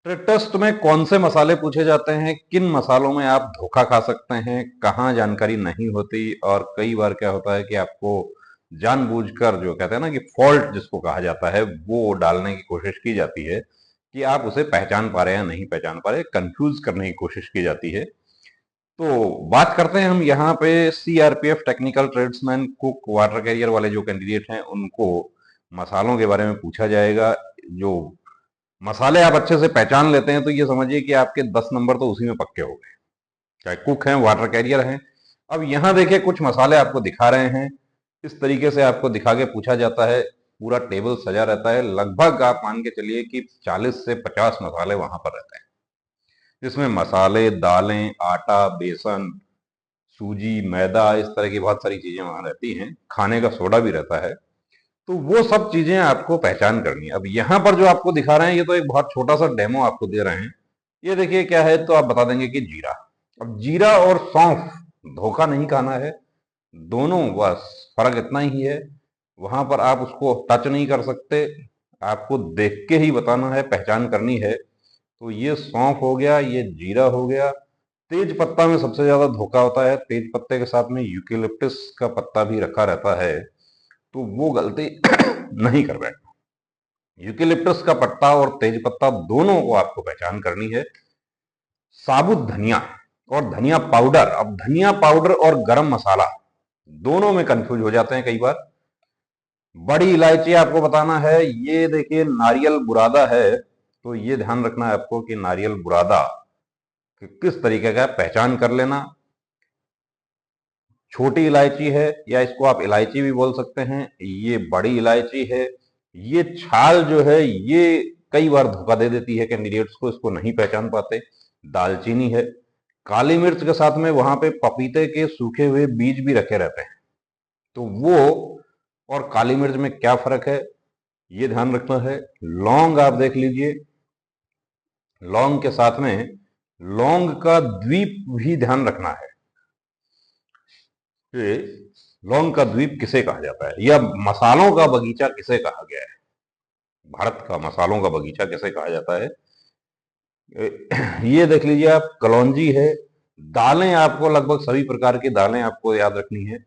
Trade test में कौन से मसाले पूछे जाते हैं, किन मसालों में आप धोखा खा सकते हैं, कहाँ जानकारी नहीं होती, और कई बार क्या होता है कि आपको जानबूझकर जो कहते हैं ना कि फॉल्ट जिसको कहा जाता है वो डालने की कोशिश की जाती है कि आप उसे पहचान पा रहे हैं या नहीं पहचान पा रहे, कंफ्यूज करने की कोशिश की जाती है। तो बात करते हैं हम यहाँ पे CRPF, technical tradesman, cook, water career वाले जो कैंडिडेट हैं उनको मसालों के बारे में पूछा जाएगा। जो मसाले आप अच्छे से पहचान लेते हैं तो ये समझिए कि आपके 10 नंबर तो उसी में पक्के हो गए, चाहे कुक हैं, वाटर कैरियर हैं। अब यहाँ देखिए कुछ मसाले आपको दिखा रहे हैं, इस तरीके से आपको दिखा के पूछा जाता है, पूरा टेबल सजा रहता है, लगभग आप मान के चलिए कि 40 से 50 मसाले वहां पर रहते हैं, जिसमें मसाले, दालें, आटा, बेसन, सूजी, मैदा, इस तरह की बहुत सारी चीजें वहां रहती हैं, खाने का सोडा भी रहता है। तो वो सब चीजें आपको पहचान करनी है। अब यहाँ पर जो आपको दिखा रहे हैं ये तो एक बहुत छोटा सा डेमो आपको दे रहे हैं। ये देखिए क्या है, तो आप बता देंगे कि जीरा। अब जीरा और सौंफ धोखा नहीं खाना है, दोनों बस फर्क इतना ही है। वहां पर आप उसको टच नहीं कर सकते, आपको देख के ही बताना है, पहचान करनी है। तो ये सौंफ हो गया, ये जीरा हो गया। तेज पत्ता में सबसे ज्यादा धोखा होता है, तेज पत्ते के साथ में यूकेलिप्टस का पत्ता भी रखा रहता है, तो वो गलती नहीं कर बैठना। यूकेलिप्टस का पत्ता और तेज पत्ता दोनों को आपको पहचान करनी है। साबुत धनिया और धनिया पाउडर, अब धनिया पाउडर और गरम मसाला दोनों में कंफ्यूज हो जाते हैं कई बार। बड़ी इलायची आपको बताना है, ये देखिए नारियल बुरादा है, तो ये ध्यान रखना है आपको कि नारियल बुरादा किस तरीके का है, पहचान कर लेना। छोटी इलायची है, या इसको आप इलायची भी बोल सकते हैं, ये बड़ी इलायची है। ये छाल जो है ये कई बार धोखा दे देती है कैंडिडेट्स को, इसको नहीं पहचान पाते। दालचीनी है। काली मिर्च के साथ में वहां पे पपीते के सूखे हुए बीज भी रखे रहते हैं, तो वो और काली मिर्च में क्या फर्क है ये ध्यान रखना है। लौंग आप देख लीजिए, लौंग के साथ में लौंग का द्वीप भी ध्यान रखना है कि लौंग का द्वीप किसे कहा जाता है, या मसालों का बगीचा किसे कहा गया है, भारत का मसालों का बगीचा किसे कहा जाता है। ये देख लीजिए आप, कलौंजी है। दालें आपको लगभग सभी प्रकार की दालें आपको याद रखनी है।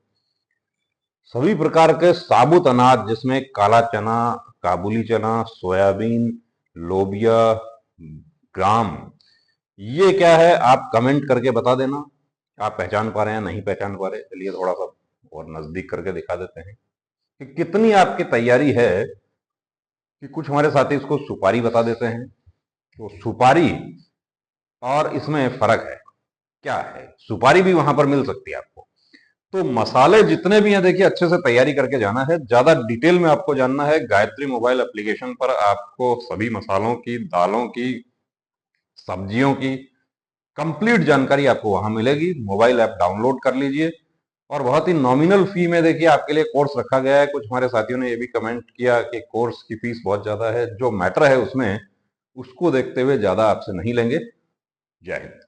सभी प्रकार के साबुत अनाज जिसमें काला चना, काबुली चना, सोयाबीन, लोबिया, ग्राम, ये क्या है आप कमेंट करके बता देना, आप पहचान पा रहे हैं नहीं पहचान पा रहे। चलिए थोड़ा सा और नजदीक करके दिखा देते हैं कि कितनी आपकी तैयारी है। कि कुछ हमारे साथी इसको सुपारी बता देते हैं, तो सुपारी और इसमें फर्क है क्या है, सुपारी भी वहां पर मिल सकती है आपको। तो मसाले जितने भी हैं देखिए अच्छे से तैयारी करके जाना है। ज्यादा डिटेल में आपको जानना है, गायत्री मोबाइल एप्लीकेशन पर आपको सभी मसालों की, दालों की, सब्जियों की कंप्लीट जानकारी आपको वहां मिलेगी। मोबाइल ऐप डाउनलोड कर लीजिए, और बहुत ही नॉमिनल फी में देखिए आपके लिए कोर्स रखा गया है। कुछ हमारे साथियों ने ये भी कमेंट किया कि कोर्स की फीस बहुत ज्यादा है, जो मैटर है उसमें उसको देखते हुए ज्यादा आपसे नहीं लेंगे। जय हिंद।